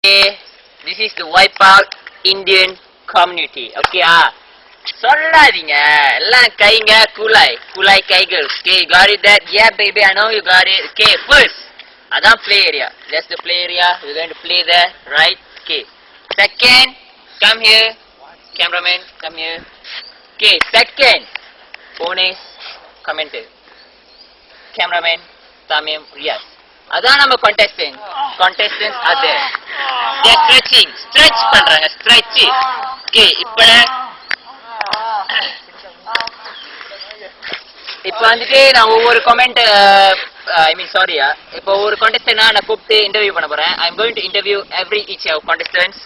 This is the Wipeout Indian community. Okay, சொல்லாதீங்க எல்லாம் கைங்க குலாய் கைகள். Okay, you got it that? Yeah baby, I know you got it. Okay, first அதான் play area. That's the play area. We're going to play there, right? Okay. Second, come here. Cameraman, come here. Okay, second, Ones, commenter. Cameraman, Tamim, Riyaz. அதான் நம்ம contestants are there. They're stretching, stretch பண்றாங்க, stretch. Okay, இப்போ வந்துட்டு நான் ஒவ்வொரு comment இப்போ ஒரு contestant நான் கூப்பிட்டு இன்டர்வியூ பண்ண போறேன். I'm going to interview each of contestants.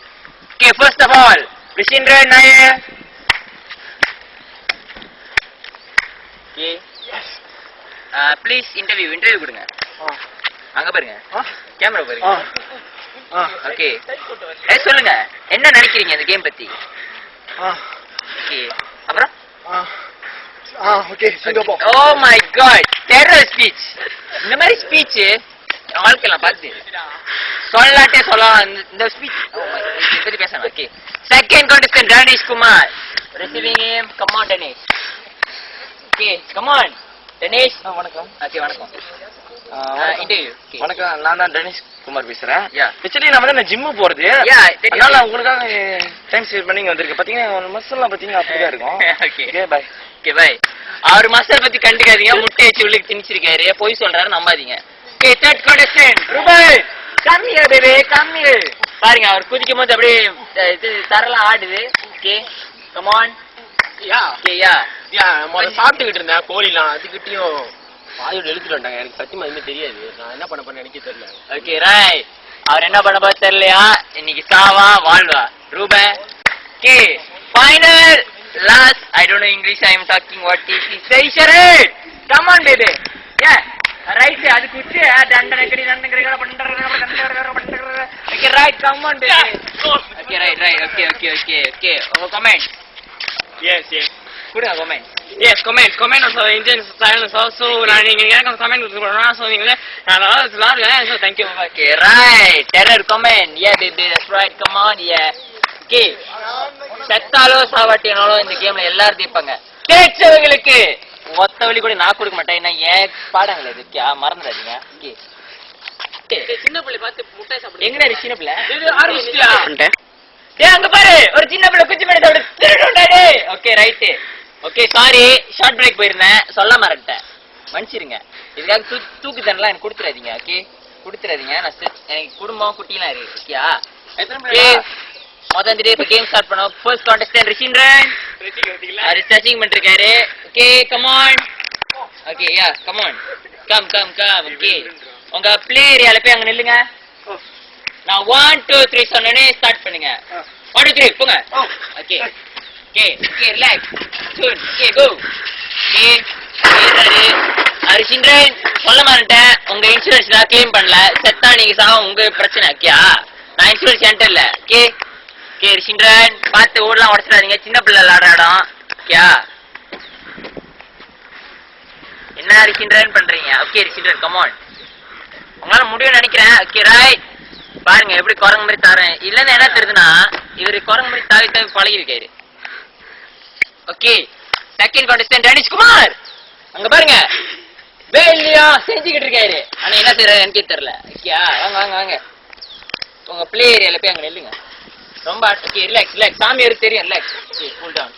Okay, first of all, Rishindran Nair. Okay. Yes. Please interview கொடுங்க. அங்க பாருங்க. கேமரா பாருங்க. ஓகே. சொல்லுங்க. என்ன நினைக்கிறீங்க இந்த கேம் பத்தி? ஓகே. அப்புறம்? Okay, Singapore. Oh my god. Terror speech. இந்த மாதிரி ஸ்பீச் வாழ்க்கைலாம் பார்த்து சொல்லாட்டே சொல்லலாம் இந்த ஸ்பீச். இதை பத்தி பேசணும். Okay. Second contestant Danish Kumar. Receiving him. Come on Danish. Okay, come on. Danish. வணக்கம். ஓகே, வணக்கம். வணக்கம், நான் தான் டெனிஷ் குமார் பேசுறேன். ஆக்சுவலி நான் ஜிம் போறது, அதனால உங்களுக்காக டைம் ஸ்பெண்ட் பண்ணி வந்திருக்கேன். பாத்தீங்கன்னா மசில்லாம் பாத்தீங்கன்னா அப்படிதான் இருக்கும். Okay bye. Okay bye. அவர் மசால் பத்தி கண்டுக்காதீங்க, முட்டை வச்சு உள்ளுக்கு திணிச்சிருக்காரு, போய் சொல்றாரு, நம்பாதீங்க. ஓகே, தேர்ட் contestant ரூபாய். Come here baby, come here. பாருங்க அவர் குதிக்கும் போது அப்படியே இது தரலாம் ஆடுது. Okay, come on. ஓகே, முதல்ல சாப்பிட்டுக்கிட்டு இருந்தேன் கோழிலாம், அதுக்கிட்டையும் வாயோட எழுத்துட்டு வந்தாங்க. எனக்கு சத்தியமா எதுவுமே தெரியாது, நான் என்ன பண்ண போறேன்னு எனக்கு தெரியல. Okay right. அவர் என்ன பண்ண போறது தெரியலையா? இன்னைக்கு சாவா வாழ்வா RuPay. Okay, final last. I don't know English, I am talking what is he say. Sharad, come on baby. Right, அது குச்சி தண்டனக்கடி தண்டங்கரகட பண்டற. Okay right, come on baby. Okay right. Okay. Over comment. Yes. Kuda comment. Yes, comment also Indian style also. நான் நீங்க எனக்கு comment கொடுக்கறேன். So நீங்க நான் எல்லாரும் so thank you. Okay right. Terror comment. Yeah baby, that's right. Come on. Yeah. Okay. செத்தாலோ சாவாட்டினாலோ இந்த கேம்ல எல்லாரும் தீப்பாங்க. கேட்சவங்களுக்கு ஒத்த வழி கூட நான் கொடுக்க மாட்டேன். என்ன ஏன் பாடங்களே இது மறந்துடாதீங்க. ஓகே. சின்ன பிள்ளை பார்த்து முட்டை சாப்பிடு. எங்கடா சின்ன பிள்ளை? இது ஆரம்பிச்சிட்டியா? டேய் அங்க பாரு, ஒரு சின்ன பிள்ளை குச்சி மேல சாப்பிடு. திருடுடா டேய். Okay right. Okay sorry, short break போயிருந்தேன், சொல்ல மறந்துட்டேன், மன்னிச்சிருங்க. இதுக்காக தூக்கு தண்டலாம் எனக்கு கொடுத்துறாதீங்க. ஓகே, கொடுத்துறாதீங்க. எனக்கு குடும்பம் குட்டிலாம் இருக்கு. ஓகேயா? முதல்ல இப்ப கேம் ஸ்டார்ட் பண்ணோம். First contestant ரிஷிந்திரன். அவர் ஸ்ட்ரெச்சிங் பண்ணிருக்காரு. Okay, come on. Okay, come on. Come. Okay, உங்க ப்ளே ஏரியால போய் அங்க நில்லுங்க. நான் 1 2 3 சொன்னனே ஸ்டார்ட் பண்ணுங்க. 1 2 3 போங்க. Okay, relax. குட். ஓகே, கோ. ஓகே, ரிஷிந்திரன் சொல்ல மாட்டேன், உங்க இன்சூரன்ஸ் நான் கிளைம் பண்ணல, செத்தா நீங்க சாவ உங்க பிரச்சனை. ஓகேயா? நான் இன்சூரன்ஸ் சென்டர்ல. ஓகே ரிஷிந்திரன் பார்த்து ஓடலாம் உடச்சிடாதீங்க, சின்ன பிள்ளை விளையாடுற இடம். ஓகேயா? என்ன ரிஷிந்திரன் பண்றீங்க? Okay Rishindran come on. உங்களால முடியும்னு நினைக்கிறேன். Okay right. பாருங்க எப்படி குரங்கு மாதிரி தாரேன். இல்லன்னு என்ன தெரியுதுன்னா இவரு குரங்கு மாதிரி தாவி பழகி இருக்காரு. Okay, second contestant Danish Kumar. அங்க பாருங்க வேலையா செஞ்சுக்கிட்டு இருக்காரு, ஆனா என்ன செய்யறாரு எனக்கே தெரியல. ஓகேயா? வாங்க உங்க பிளே ஏரியால போய் அங்க நில்லுங்க. ரொம்ப ஓகே, ரிலாக்ஸ். சாமியாருக்கு தெரியும், ரிலாக்ஸ். Okay, cool down.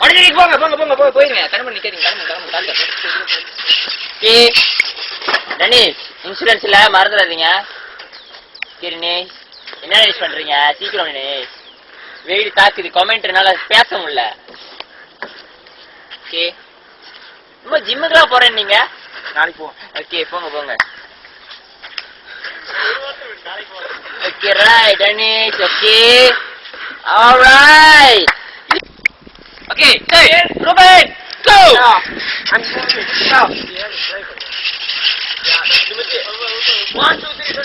உடனே போயிருங்க. கண்ணு நிக்காதீங்க. கிளம்பு. ஓகே டனிஷ், இன்சூரன்ஸ்ல மறந்துடாதீங்க. தினேஷ் என்ன நினைச்சு பண்றீங்க? சீக்கிரம் தினேஷ், வெயில் தாக்குது, கமெண்ட்னால பேச முடியல. ஓகே, ரொம்ப ஜிம்முக்குலாம் போறேன் நீங்க நாளைக்கு போ. ஓகே போங்க. Okay right Danish. Okay alright. Okay Ruben go. I'm going now. 1 2 3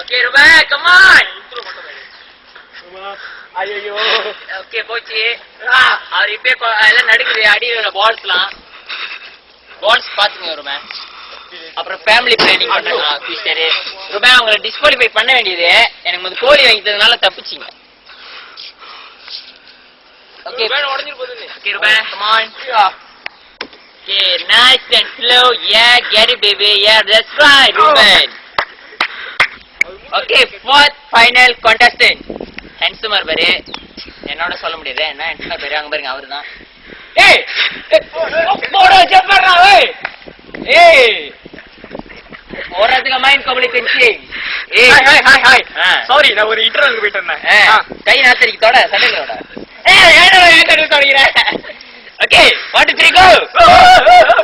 okay Ruben come on. ஐயோ ஓகே போச்சு. அவர் இப்ப எல்லாம் நடுக்குது, அடியில பால்ஸ்லாம் பால்ஸ் பாத்துங்க ரூபன். அப்புறம் ஃபேமிலி பிளானிங் பண்றாங்க ஃபியூச்சர். ரூபாய் அவங்கள டிஸ்குவாலிஃபை பண்ண வேண்டியது எனக்கு வந்து கோழி வாங்கிட்டதுனால தப்பிச்சிங்க. ஓகே உடஞ்சிரு போகுது. ஓகே ரூபாய் come on. Okay, nice and slow. Yeah, get it, baby. Yeah, that's right, Ruben. Okay, fourth final contestant. Handsome பாரு. என்னோட சொல்ல முடியாது. என்ன handsome பாரு அங்க பாருங்க அவர்தான். ஏய்! போடா ஜம்பறா ஏய். ஏய்! ஓரதுக்கு மைண்ட் கம்யூனிகேஷன். ஏய் ஹாய். சாரி நான் ஒரு இன்டர்வியூக்கு போயிட்டு இருந்தேன். கை நாத்தரிக்கு தொட சண்டைகளோட. ஏய் ஏடா ஏன் கடு தொடுகிற? Okay, 1 2 3 go.